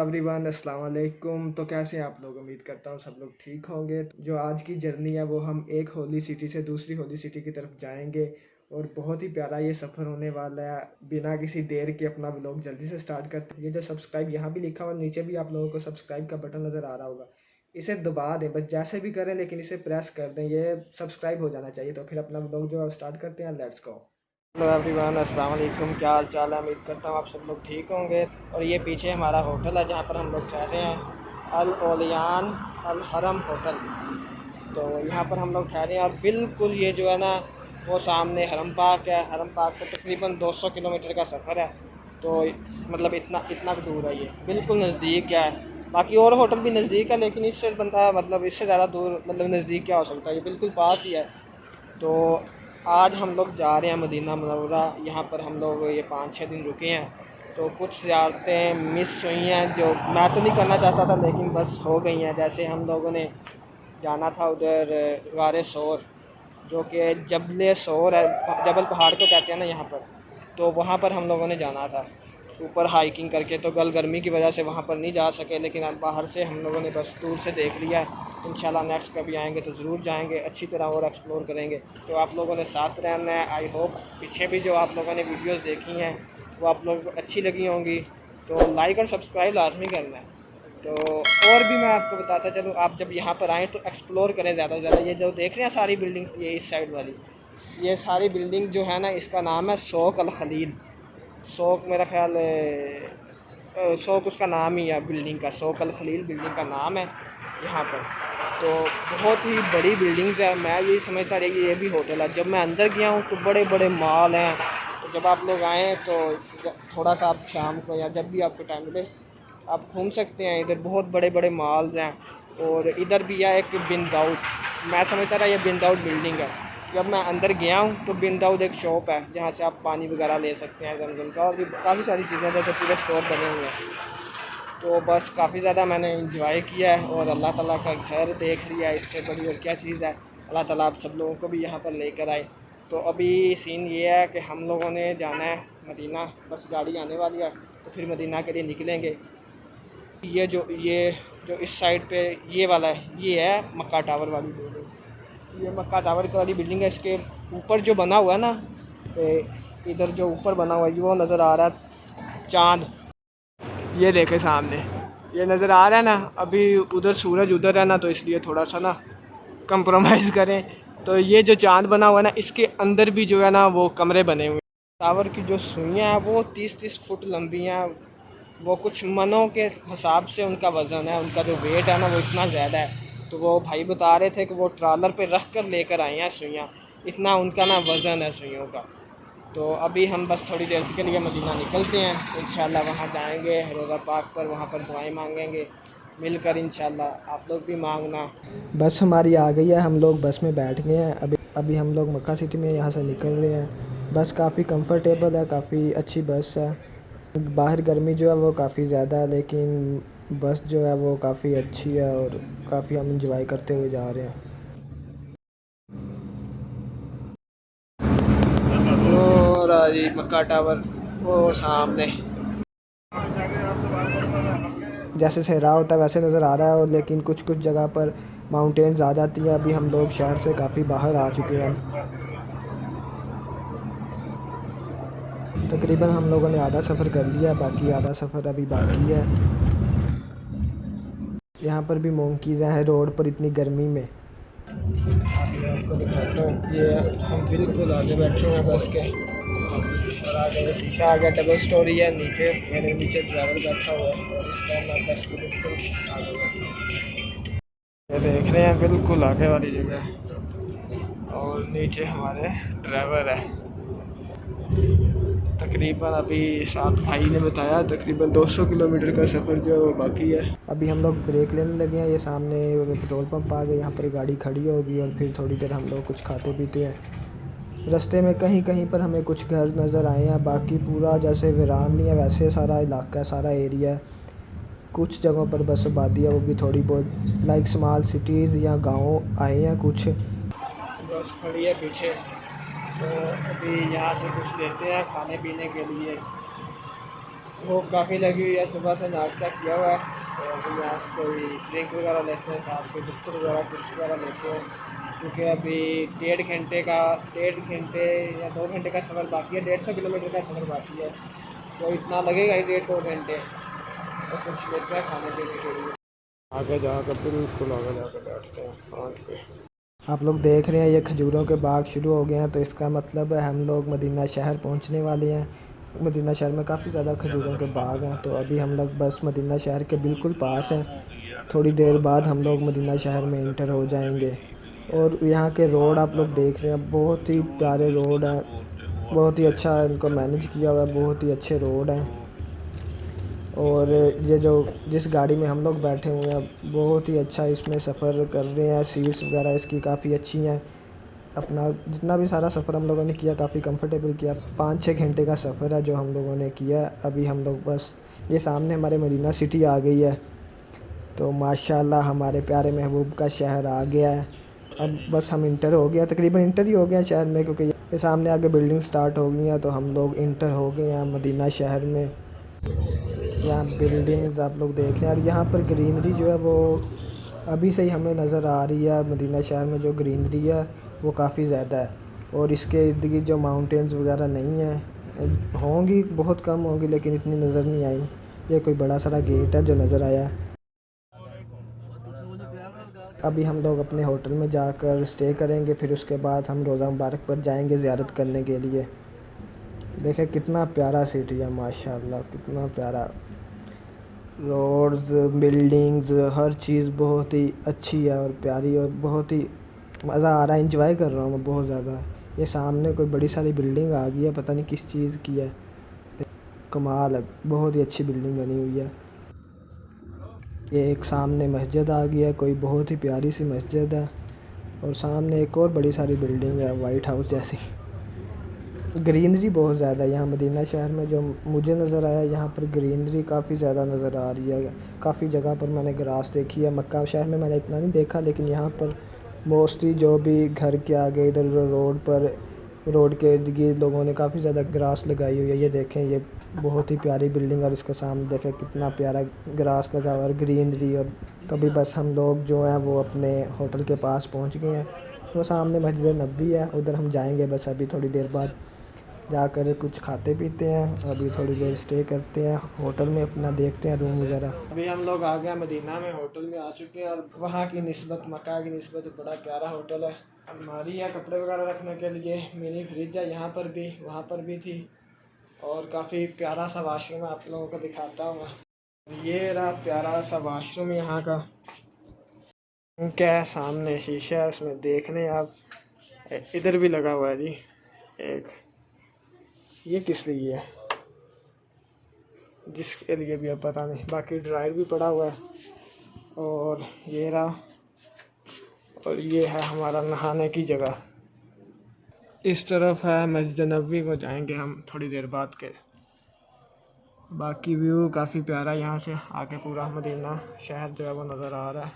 Everyone, अस्सलाम वालेकुम। तो कैसे हैं आप लोग? उम्मीद करता हूँ सब लोग ठीक होंगे। जो आज की जर्नी है वो हम एक होली सिटी से दूसरी होली सिटी की तरफ जाएंगे और बहुत ही प्यारा ये सफ़र होने वाला है। बिना किसी देर के अपना व्लॉग जल्दी से स्टार्ट करते हैं। ये जो सब्सक्राइब यहाँ भी लिखा हुआ, नीचे भी आप लोगों को सब्सक्राइब का बटन नज़र आ रहा होगा, इसे दबा दें, बस जैसे भी करें लेकिन इसे प्रेस कर दें, ये सब्सक्राइब हो जाना चाहिए। तो फिर अपना व्लॉग जो है स्टार्ट करते हैं। Let's go. हेलो एवरीवन, अस्सलाम वालेकुम। क्या हाल चाल है? उम्मीद करता हूँ आप सब लोग ठीक होंगे। और ये पीछे हमारा होटल है जहाँ पर हम लोग ठहरे हैं, अल ओलियान अल हरम होटल। तो यहाँ पर हम लोग ठहरे हैं और बिल्कुल ये जो है ना, वो सामने हरम पार्क है। हरम पार्क से तकरीबन 200 किलोमीटर का सफ़र है। तो मतलब इतना इतना दूर है, ये बिल्कुल नज़दीक है। बाकी और होटल भी नज़दीक है लेकिन इससे बंदा मतलब इससे ज़्यादा दूर मतलब नज़दीक क्या हो सकता है, ये बिल्कुल पास ही है। तो आज हम लोग जा रहे हैं मदीना मुनव्वरा। यहाँ पर हम लोग ये 5-6 दिन रुके हैं। तो कुछ ज़ियारतें मिस हुई हैं जो मैं तो नहीं करना चाहता था लेकिन बस हो गई हैं। जैसे हम लोगों ने जाना था उधर गारे सोर, जो कि जबल सोर है, जबल पहाड़ को कहते हैं ना यहाँ पर। तो वहाँ पर हम लोगों ने जाना था ऊपर हाइकिंग करके। तो कल गर्मी की वजह से वहाँ पर नहीं जा सके, लेकिन अब बाहर से हम लोगों ने बस दूर से देख लिया है। इंशाल्लाह नेक्स्ट कभी आएंगे तो ज़रूर जाएंगे, अच्छी तरह और एक्सप्लोर करेंगे। तो आप लोगों ने साथ रहना है। आई होप पीछे भी जो आप लोगों ने वीडियोस देखी हैं वो आप लोगों को अच्छी लगी होंगी। तो लाइक और सब्सक्राइब लाजमी करना है। तो और भी मैं आपको बताता चलूँ, आप जब यहाँ पर आएँ तो एक्सप्लोर करें ज़्यादा से ज़्यादा। ये जो देख रहे हैं सारी बिल्डिंग्स, ये इस साइड वाली, ये सारी बिल्डिंग जो है ना, इसका नाम है शौक अल खलील। शौक मेरा ख्याल शौक उसका नाम ही है बिल्डिंग का, शौक अल खलील बिल्डिंग का नाम है यहाँ पर। तो बहुत ही बड़ी बिल्डिंग्स है। मैं यही समझता रही कि ये भी होटल है। जब मैं अंदर गया हूँ तो बड़े बड़े मॉल हैं। तो जब आप लोग आएँ तो थोड़ा सा आप शाम को या जब भी आपको टाइम मिले आप घूम सकते हैं। इधर बहुत बड़े बड़े मॉल्स हैं। और इधर भी है एक बिन दाऊद, मैं समझता रहा ये बिन दाऊद बिल्डिंग है। जब मैं अंदर गया हूँ तो बिन दाऊद एक शॉप है जहाँ से आप पानी वगैरह ले सकते हैं जमजम का, और भी काफ़ी सारी चीज़ें जैसे पूरे स्टोर बने हुए हैं। तो बस काफ़ी ज़्यादा मैंने इंजॉय किया है और अल्लाह ताला का घर देख लिया है। इससे बड़ी और क्या चीज़ है। अल्लाह ताला आप सब लोगों को भी यहाँ पर लेकर आए। तो अभी सीन ये है कि हम लोगों ने जाना है मदीना, बस गाड़ी आने वाली है तो फिर मदीना के लिए निकलेंगे। ये जो इस साइड पे ये वाला है, ये है मक्का टावर वाली बिल्डिंग। ये मक्का टावर वाली बिल्डिंग है। इसके ऊपर जो बना हुआ है ना, इधर जो ऊपर बना हुआ है वो नज़र आ रहा है चाँद। ये देखे सामने, ये नज़र आ रहा है ना। अभी उधर सूरज उधर है ना, तो इसलिए थोड़ा सा ना कंप्रोमाइज़ करें। तो ये जो चाँद बना हुआ है ना, इसके अंदर भी जो है ना वो कमरे बने हुए हैं। टावर की जो सुइयाँ हैं वो 30-30 फुट लंबी हैं। वो कुछ मनों के हिसाब से उनका वज़न है, उनका जो वेट है ना वो इतना ज़्यादा है। तो वो भाई बता रहे थे कि वो ट्रालर पे रख कर लेकर आए हैं सुइयाँ, इतना उनका ना वज़न है सुइयों का। तो अभी हम बस थोड़ी देर के लिए मदीना निकलते हैं। इंशाल्लाह वहाँ जाएंगे रोज़ा पाक पर, वहाँ पर दुआएं मांगेंगे मिलकर। इंशाल्लाह आप लोग भी मांगना। बस हमारी आ गई है, हम लोग बस में बैठ गए हैं। अभी हम लोग मक्का सिटी में यहाँ से निकल रहे हैं। बस काफ़ी कंफर्टेबल है, काफ़ी अच्छी बस है। बाहर गर्मी जो है वो काफ़ी ज़्यादा है लेकिन बस जो है वो काफ़ी अच्छी है और काफ़ी हम इंजॉय करते हुए जा रहे हैं। और जी मक्का टावर वो सामने जैसे सहरा होता है वैसे नज़र आ रहा है। और लेकिन कुछ कुछ जगह पर माउंटेन्स आ जाती हैं। अभी हम लोग शहर से काफ़ी बाहर आ चुके हैं। तकरीबन हम लोगों ने आधा सफ़र कर लिया, बाकी आधा सफ़र अभी बाकी है। यहाँ पर भी मोंकीज़ हैं रोड पर इतनी गर्मी में। आपको दिखाता हूँ, ये हम बिल्कुल आगे बैठे हुए हैं बस के, और आगे शीशा आ गया। डबल स्टोरी है, नीचे मेरे नीचे ड्राइवर बैठा हुआ है और इस टाइम मैं बस के बिल्कुल आगे बैठा। ये देख रहे हैं बिल्कुल आगे वाली जगह, और नीचे हमारे ड्राइवर है। तकरीबन अभी साथ भाई ने बताया तकरीबन 200 किलोमीटर का सफ़र जो है वो बाकी है। अभी हम लोग ब्रेक लेने लगे हैं। ये सामने पेट्रोल पंप आ गए, यहाँ पर गाड़ी खड़ी होगी और फिर थोड़ी देर हम लोग कुछ खाते पीते हैं। रास्ते में कहीं कहीं पर हमें कुछ घर नज़र आए हैं, बाकी पूरा जैसे वीरान नहीं है वैसे सारा इलाका है, सारा एरिया है। कुछ जगहों पर बस आबादी है, वो भी थोड़ी बहुत लाइक स्मॉल सिटीज़ या गाँव आए हैं कुछ। बस खड़ी है पीछे, तो अभी यहाँ से कुछ लेते हैं खाने पीने के लिए। भूख काफ़ी लगी हुई है, सुबह से नाश्ता किया हुआ है। तो अभी यहाँ से कोई ड्रिंक वगैरह लेते हैं, साथ में बिस्कुट वगैरह चिप्स वगैरह लेते हैं, क्योंकि अभी 1.5 घंटे या 2 घंटे का सफ़र बाकी है, 150 किलोमीटर का सफ़र बाकी है। तो इतना लगेगा ही 1.5-2 घंटे। तो कुछ लेते हैं खाने पीने के लिए, आगे जाकर बिल्कुल आगे जाकर बैठते हैं फ्रंट पे। आप लोग देख रहे हैं ये खजूरों के बाग शुरू हो गए हैं, तो इसका मतलब है हम लोग मदीना शहर पहुंचने वाले हैं। मदीना शहर में काफ़ी ज़्यादा खजूरों के बाग हैं, तो अभी हम लोग बस मदीना शहर के बिल्कुल पास हैं। थोड़ी देर बाद हम लोग मदीना शहर में इंटर हो जाएंगे। और यहाँ के रोड आप लोग देख रहे हैं, बहुत ही प्यारे रोड हैं, बहुत ही अच्छा इनको मैनेज किया हुआ है, बहुत ही अच्छे रोड हैं। और ये जो जिस गाड़ी में हम लोग बैठे हुए हैं बहुत ही अच्छा इसमें सफ़र कर रहे हैं, सीट्स वगैरह इसकी काफ़ी अच्छी हैं। अपना जितना भी सारा सफ़र हम लोगों ने किया काफ़ी कंफर्टेबल किया। 5-6 घंटे का सफ़र है जो हम लोगों ने किया। अभी हम लोग बस ये सामने हमारे मदीना सिटी आ गई है, तो माशाल्लाह हमारे प्यारे महबूब का शहर आ गया है। अब बस हम इंटर हो गया, तकरीबन इंटर ही हो गया शहर में, क्योंकि ये सामने आगे बिल्डिंग स्टार्ट हो गई हैं, तो हम लोग इंटर हो गए हैं मदीना शहर में। यहाँ बिल्डिंग्स आप लोग देख रहे हैं, और यहाँ पर ग्रीनरी जो है वो अभी से ही हमें नज़र आ रही है। मदीना शहर में जो ग्रीनरी है वो काफ़ी ज़्यादा है, और इसके इर्द गिर्द जो माउंटेन्स वगैरह नहीं हैं, होंगी बहुत कम होंगी लेकिन इतनी नज़र नहीं आई। ये कोई बड़ा सारा गेट है जो नज़र आया। अभी हम लोग अपने होटल में जाकर स्टे करेंगे, फिर उसके बाद हम रोज़ा मुबारक पर जाएंगे ज़ियारत करने के लिए। देखें कितना प्यारा सिटी है माशाल्लाह, कितना प्यारा। रोड्स, बिल्डिंग्स, हर चीज़ बहुत ही अच्छी है और प्यारी, और बहुत ही मज़ा आ रहा है, इंजॉय कर रहा हूँ मैं बहुत ज़्यादा। ये सामने कोई बड़ी सारी बिल्डिंग आ गई है, पता नहीं किस चीज़ की है, कमाल है, बहुत ही अच्छी बिल्डिंग बनी हुई है। ये एक सामने मस्जिद आ गई है, कोई बहुत ही प्यारी सी मस्जिद है, और सामने एक और बड़ी सारी बिल्डिंग है वाइट हाउस जैसी। ग्रीनरी बहुत ज़्यादा है यहाँ मदीना शहर में, जो मुझे नज़र आया यहाँ पर ग्रीनरी काफ़ी ज़्यादा नज़र आ रही है। काफ़ी जगह पर मैंने ग्रास देखी है, मक्का शहर में मैंने इतना नहीं देखा, लेकिन यहाँ पर मोस्टली जो भी घर के आगे इधर रोड पर, रोड के इर्द गिर्द लोगों ने काफ़ी ज़्यादा ग्रास लगाई हुई है। ये देखें, ये बहुत ही प्यारी बिल्डिंग, और इसके सामने देखें कितना प्यारा ग्रास लगा हुआ और ग्रीनरी। और तो अभी बस हम लोग जो हैं वो अपने होटल के पास पहुँच गए हैं। वो सामने मस्जिद नबी है, उधर हम जाएंगे बस अभी थोड़ी देर बाद। जाकर कुछ खाते पीते हैं, अभी थोड़ी देर स्टे करते हैं होटल में, अपना देखते हैं रूम वगैरह। अभी हम लोग आ गए मदीना में, होटल में आ चुके हैं, और वहाँ की निस्बत, मक्का की निस्बत बड़ा प्यारा होटल है। अलमारी है कपड़े वगैरह रखने के लिए, मिनी फ्रिज है यहाँ पर भी, वहाँ पर भी थी, और काफ़ी प्यारा सा वाशरूम आप लोगों को दिखाता हूँ। ये रहा प्यारा सा वाशरूम यहाँ का, क्या है सामने शीशा है उसमें, देख लें आप। इधर भी लगा हुआ है जी एक, ये किस लिए है जिसके लिए भी अब पता नहीं। बाकी ड्रायर भी पड़ा हुआ है, और ये रहा, और ये है हमारा नहाने की जगह। इस तरफ है मस्जिद नबवी को जाएंगे हम थोड़ी देर बाद के। बाकी व्यू काफ़ी प्यारा, यहाँ से आके पूरा मदीना शहर जो है वो नज़र आ रहा है।